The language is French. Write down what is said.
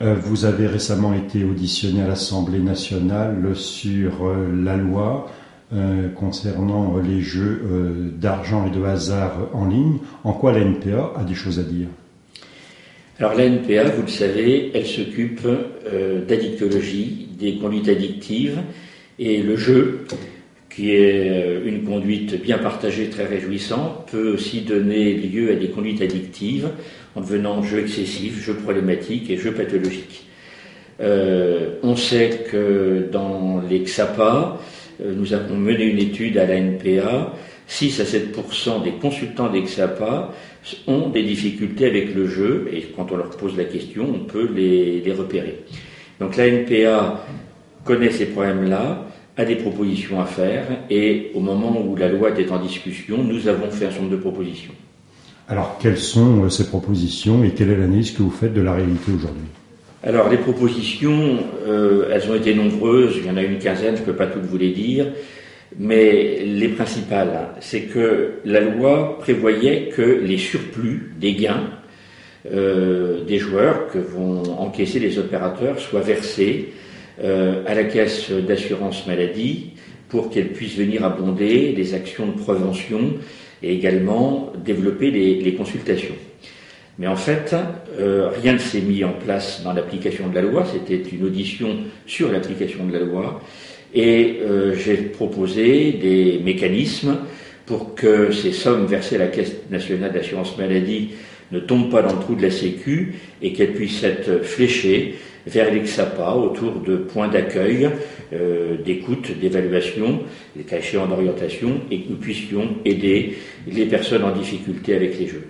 Vous avez récemment été auditionné à l'Assemblée nationale sur la loi concernant les jeux d'argent et de hasard en ligne. En quoi la NPA a des choses à dire? Alors la NPA, vous le savez, elle s'occupe d'addictologie, des conduites addictives, et le jeu, qui est une conduite bien partagée, très réjouissante, peut aussi donner lieu à des conduites addictives en devenant jeu excessif, jeu problématique et jeu pathologique. On sait que dans les XAPA, nous avons mené une étude à la NPA, 6 à 7% des consultants des XAPA ont des difficultés avec le jeu, et quand on leur pose la question, on peut les repérer. Donc la NPA connaît ces problèmes-là, a des propositions à faire, et au moment où la loi était en discussion, nous avons fait un certain nombre de propositions. Alors, quelles sont ces propositions et quelle est l'analyse que vous faites de la réalité aujourd'hui? Alors, les propositions, elles ont été nombreuses, il y en a une quinzaine, je ne peux pas toutes vous les dire, mais les principales, c'est que la loi prévoyait que les surplus des gains des joueurs que vont encaisser les opérateurs soient versés à la caisse d'assurance maladie pour qu'elle puisse venir abonder les actions de prévention et également développer les consultations. Mais en fait, rien ne s'est mis en place dans l'application de la loi, c'était une audition sur l'application de la loi, et j'ai proposé des mécanismes pour que ces sommes versées à la Caisse nationale d'assurance maladie ne tombent pas dans le trou de la Sécu et qu'elles puissent être fléchées vers les XAPA autour de points d'accueil, d'écoute, d'évaluation, les cas échéants d'orientation, et que nous puissions aider les personnes en difficulté avec les jeux.